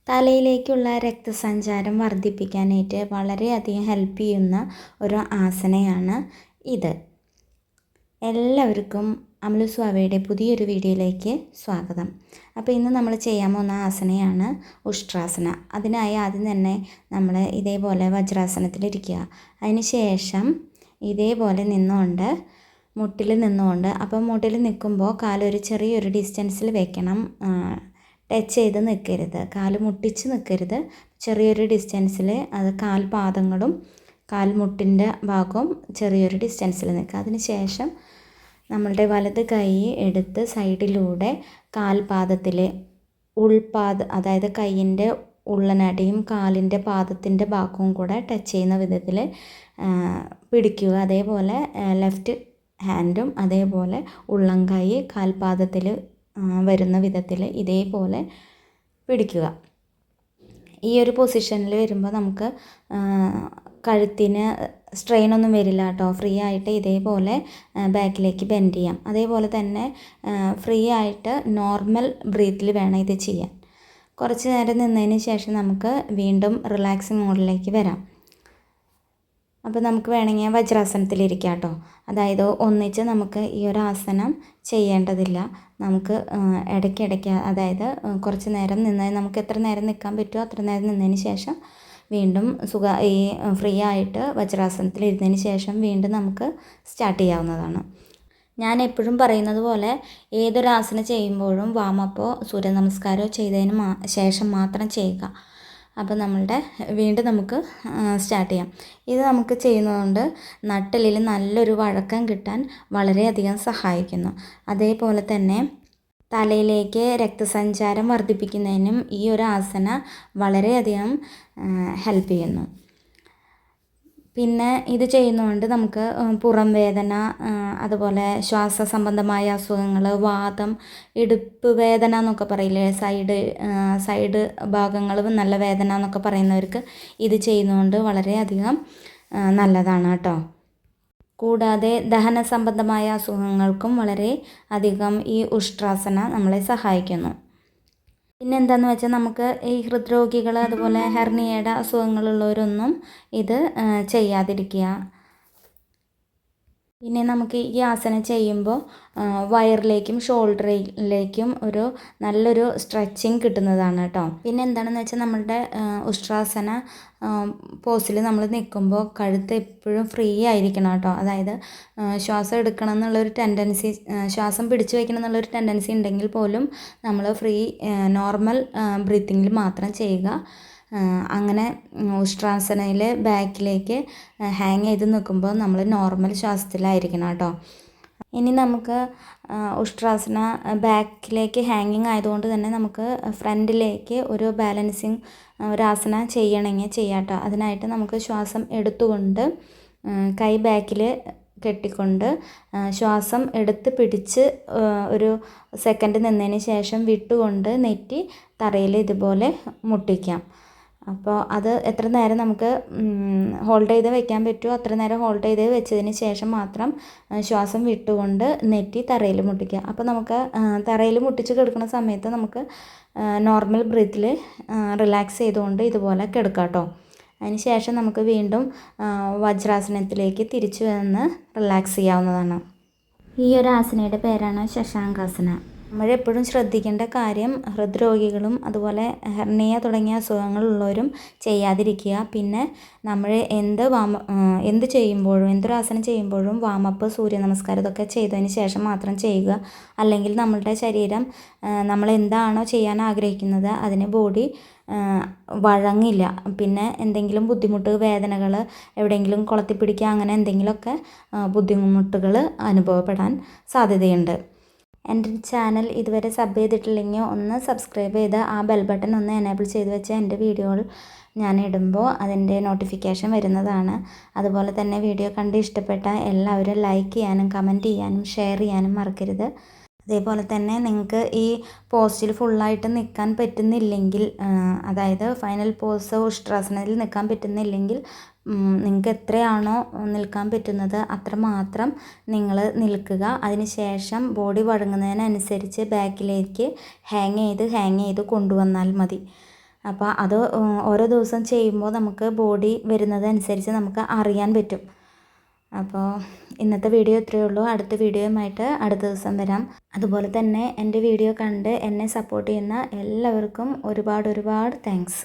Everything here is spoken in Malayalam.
തലയിലേക്കുള്ള രക്തസഞ്ചാരം വർദ്ധിപ്പിക്കാനായിട്ട് വളരെയധികം ഹെൽപ്പ് ചെയ്യുന്ന ഒരു ആസനയാണ് ഇത്. എല്ലാവർക്കും അമലു സ്വാവയുടെ പുതിയൊരു വീഡിയോയിലേക്ക് സ്വാഗതം. അപ്പോൾ ഇന്ന് നമ്മൾ ചെയ്യാൻ പോകുന്ന ആസനയാണ് ഉഷ്ട്രാസന. അതിനായി ആദ്യം തന്നെ നമ്മൾ ഇതേപോലെ വജ്രാസനത്തിലിരിക്കുക. അതിന് ശേഷം ഇതേപോലെ നിന്നുകൊണ്ട് മുട്ടിൽ നിന്നുകൊണ്ട്, അപ്പം മുട്ടിൽ നിൽക്കുമ്പോൾ കാലൊരു ചെറിയൊരു ഡിസ്റ്റൻസിൽ വെക്കണം. ടച്ച് ചെയ്ത് നിൽക്കരുത്, കാല് മുട്ടിച്ച് നിൽക്കരുത്. ചെറിയൊരു ഡിസ്റ്റൻസിൽ അത് കാൽപാദങ്ങളും കാൽമുട്ടിൻ്റെ ഭാഗവും ചെറിയൊരു ഡിസ്റ്റൻസിൽ നിൽക്കുക. അതിന് ശേഷം നമ്മളുടെ വലത് കൈ എടുത്ത് സൈഡിലൂടെ കാൽപാദത്തിൽ അതായത് കൈയിൻ്റെ ഉള്ളനടിയും കാലിൻ്റെ പാദത്തിൻ്റെ ഭാഗവും കൂടെ ടച്ച് ചെയ്യുന്ന വിധത്തിൽ പിടിക്കുക. അതേപോലെ ലെഫ്റ്റ് ഹാൻഡും അതേപോലെ ഉള്ളം കൈ കാൽപാദത്തിൽ വരുന്ന വിധത്തിൽ ഇതേപോലെ പിടിക്കുക. ഈ ഒരു പൊസിഷനിൽ വരുമ്പോൾ നമുക്ക് കഴുത്തിന് സ്ട്രെയിനൊന്നും വരില്ല കേട്ടോ. ഫ്രീ ആയിട്ട് ഇതേപോലെ ബാക്കിലേക്ക് ബെൻഡ് ചെയ്യാം. അതേപോലെ തന്നെ ഫ്രീ ആയിട്ട് നോർമൽ ബ്രീത്തിൽ വേണം ഇത് ചെയ്യാൻ. കുറച്ച് നേരം നിന്നതിന് ശേഷം നമുക്ക് വീണ്ടും റിലാക്സിങ് മോഡിലേക്ക് വരാം. അപ്പോൾ നമുക്ക് വേണമെങ്കിൽ വജ്രാസനത്തിലിരിക്കാം കേട്ടോ. അതായത് ഒന്നിച്ച് നമുക്ക് ഈ ഒരു ആസനം ചെയ്യേണ്ടതില്ല. നമുക്ക് ഇടയ്ക്കിടയ്ക്ക്, അതായത് കുറച്ച് നേരം നമുക്ക് എത്ര നേരം നിൽക്കാൻ പറ്റുമോ അത്ര നേരം നിന്നതിന് ശേഷം വീണ്ടും ഫ്രീ ആയിട്ട് വജ്രാസനത്തിലിരുന്നതിന് ശേഷം വീണ്ടും നമുക്ക് സ്റ്റാർട്ട് ചെയ്യാവുന്നതാണ്. ഞാൻ എപ്പോഴും പറയുന്നത് പോലെ ഏതൊരു ആസനം ചെയ്യുമ്പോഴും വാമപ്പോ സൂര്യ നമസ്കാരമോ ചെയ്തതിന് ശേഷം മാത്രം ചെയ്യുക. അപ്പോൾ വീണ്ടും നമുക്ക് സ്റ്റാർട്ട് ചെയ്യാം. ഇത് നമുക്ക് ചെയ്യുന്നതുകൊണ്ട് നട്ടെല്ലിൽ നല്ലൊരു വഴക്കം കിട്ടാൻ വളരെയധികം സഹായിക്കുന്നു. അതേപോലെ തന്നെ തലയിലേക്ക് രക്തസഞ്ചാരം വർദ്ധിപ്പിക്കുന്നതിനും ഈ ഒരു ആസന വളരെയധികം ഹെൽപ്പ് ചെയ്യുന്നു. പിന്നെ ഇത് ചെയ്യുന്നതുകൊണ്ട് നമുക്ക് പുറം വേദന, അതുപോലെ ശ്വാസ സംബന്ധമായ അസുഖങ്ങൾ, വാതം, ഇടുപ്പ് വേദന എന്നൊക്കെ പറയില്ലേ, സൈഡ് ഭാഗങ്ങൾ നല്ല വേദന എന്നൊക്കെ പറയുന്നവർക്ക് ഇത് ചെയ്യുന്നതുകൊണ്ട് വളരെയധികം നല്ലതാണ് കേട്ടോ. കൂടാതെ ദഹന സംബന്ധമായ അസുഖങ്ങൾക്കും വളരെ അധികം ഈ ഉഷ്ട്രാസന നമ്മളെ സഹായിക്കുന്നു. പിന്നെ എന്താണെന്ന് വെച്ചാൽ നമുക്ക് ഈ ഹൃദ്രോഗികൾ അതുപോലെ ഹെർണിയയുടെ അസുഖങ്ങളുള്ളവരൊന്നും ഇത് ചെയ്യാതിരിക്കുക. പിന്നെ നമുക്ക് ഈ ആസനം ചെയ്യുമ്പോൾ വയറിലേക്കും ഷോൾഡറിലേക്കും നല്ലൊരു സ്ട്രെച്ചിങ് കിട്ടുന്നതാണ് കേട്ടോ. പിന്നെ എന്താണെന്ന് വെച്ചാൽ നമ്മളുടെ ഉഷ്ട്രാസന പോസിൽ നമ്മൾ നിൽക്കുമ്പോൾ കഴുത്ത് എപ്പോഴും ഫ്രീ ആയിരിക്കണം കേട്ടോ. അതായത് ശ്വാസം എടുക്കണം എന്നുള്ളൊരു ടെൻഡൻസി, ശ്വാസം പിടിച്ചു വയ്ക്കണം എന്നുള്ളൊരു ടെൻഡൻസി ഉണ്ടെങ്കിൽ പോലും നമ്മൾ നോർമൽ ബ്രീത്തിങ്ങിൽ മാത്രം ചെയ്യുക. അങ്ങനെ ഉഷ്ട്രാസനയിൽ ബാക്കിലേക്ക് ഹാങ് ചെയ്ത് നിൽക്കുമ്പോൾ നമ്മൾ നോർമൽ ശ്വാസത്തിലായിരിക്കണം കേട്ടോ. ഇനി നമുക്ക് ഉഷ്ട്രാസന ബാക്കിലേക്ക് ഹാങ്ങിങ് ആയതുകൊണ്ട് തന്നെ നമുക്ക് ഫ്രണ്ടിലേക്ക് ഒരു ബാലൻസിങ് ഒരാസന ചെയ്യണമെങ്കിൽ ചെയ്യാം കേട്ടോ. അതിനായിട്ട് നമുക്ക് ശ്വാസം എടുത്തുകൊണ്ട് കൈ ബാക്കിൽ കെട്ടിക്കൊണ്ട് ശ്വാസം എടുത്ത് പിടിച്ച് ഒരു സെക്കൻഡ് നിന്നതിന് ശേഷം വിട്ടുകൊണ്ട് നെറ്റി തറയിൽ ഇതുപോലെ മുട്ടിക്കാം. അപ്പോൾ അത് എത്ര നേരം നമുക്ക് ഹോൾഡ് ചെയ്ത് വെക്കാൻ പറ്റുമോ അത്ര നേരം ഹോൾഡ് ചെയ്ത് വെച്ചതിന് ശേഷം മാത്രം ശ്വാസം വിട്ടുകൊണ്ട് നെറ്റി തറയിൽ മുട്ടിക്കുക. അപ്പോൾ നമുക്ക് തറയിൽ മുട്ടിച്ച് കിടക്കുന്ന സമയത്ത് നമുക്ക് നോർമൽ ബ്രീത്തിൽ റിലാക്സ് ചെയ്തുകൊണ്ട് ഇതുപോലെ കിടക്കാം കേട്ടോ. അതിന് ശേഷം നമുക്ക് വീണ്ടും വജ്രാസനത്തിലേക്ക് തിരിച്ചു വന്ന് റിലാക്സ് ചെയ്യാവുന്നതാണ്. ഈ ഒരു ആസനയുടെ പേരാണ് ശശാങ്കാസന. നമ്മളെപ്പോഴും ശ്രദ്ധിക്കേണ്ട കാര്യം ഹൃദ്രോഗികളും അതുപോലെ ഹെർണിയ തുടങ്ങിയ അസുഖങ്ങളുള്ളവരും ചെയ്യാതിരിക്കുക. പിന്നെ നമ്മൾ എന്ത് ചെയ്യുമ്പോഴും എന്തൊരാസനം ചെയ്യുമ്പോഴും വാമപ്പ്, സൂര്യ നമസ്കാരം ഇതൊക്കെ ചെയ്തതിന് ശേഷം മാത്രം ചെയ്യുക. അല്ലെങ്കിൽ നമ്മളുടെ ശരീരം നമ്മൾ എന്താണോ ചെയ്യാൻ ആഗ്രഹിക്കുന്നത് അതിന് ബോഡി വഴങ്ങില്ല. പിന്നെ എന്തെങ്കിലും ബുദ്ധിമുട്ട്, വേദനകൾ, എവിടെയെങ്കിലും കൊളത്തിപ്പിടിക്കുക, അങ്ങനെ എന്തെങ്കിലുമൊക്കെ ബുദ്ധിമുട്ടുകൾ അനുഭവപ്പെടാൻ സാധ്യതയുണ്ട്. എൻ്റെ ചാനൽ ഇതുവരെ സബ് ചെയ്തിട്ടില്ലെങ്കിൽ ഒന്ന് സബ്സ്ക്രൈബ് ചെയ്ത് ആ ബെൽ ബട്ടൺ ഒന്ന് എനേബിൾ ചെയ്ത് വെച്ചാൽ എൻ്റെ വീഡിയോകൾ ഞാൻ ഇടുമ്പോൾ അതിൻ്റെ നോട്ടിഫിക്കേഷൻ വരുന്നതാണ്. അതുപോലെ തന്നെ വീഡിയോ കണ്ട് ഇഷ്ടപ്പെട്ട എല്ലാവരും ലൈക്ക് ചെയ്യാനും കമൻറ്റ് ചെയ്യാനും ഷെയർ ചെയ്യാനും മറക്കരുത്. അതേപോലെ തന്നെ നിങ്ങൾക്ക് ഈ പോസ്റ്റിൽ ഫുള്ളായിട്ട് നിൽക്കാൻ പറ്റുന്നില്ലെങ്കിൽ, അതായത് ഫൈനൽ പോസ് ഉഷ്ട്രാസനത്തിൽ നിൽക്കാൻ പറ്റുന്നില്ലെങ്കിൽ നിങ്ങൾക്ക് എത്രയാണോ നിൽക്കാൻ പറ്റുന്നത് അത്രമാത്രം നിങ്ങൾ നിൽക്കുക. അതിന് ശേഷം ബോഡി വഴങ്ങുന്നതിനനുസരിച്ച് ബാക്കിലേക്ക് ഹാങ് ചെയ്ത് കൊണ്ടുവന്നാൽ മതി. അപ്പോൾ അത് ഓരോ ദിവസം ചെയ്യുമ്പോൾ നമുക്ക് ബോഡി വരുന്നതനുസരിച്ച് നമുക്ക് അറിയാൻ പറ്റും. അപ്പോൾ ഇന്നത്തെ വീഡിയോ ഇത്രയേ ഉള്ളൂ. അടുത്ത വീഡിയോയുമായിട്ട് അടുത്ത ദിവസം വരാം. അതുപോലെ തന്നെ എൻ്റെ വീഡിയോ കണ്ട് എന്നെ സപ്പോർട്ട് ചെയ്യുന്ന എല്ലാവർക്കും ഒരുപാട് താങ്ക്സ്.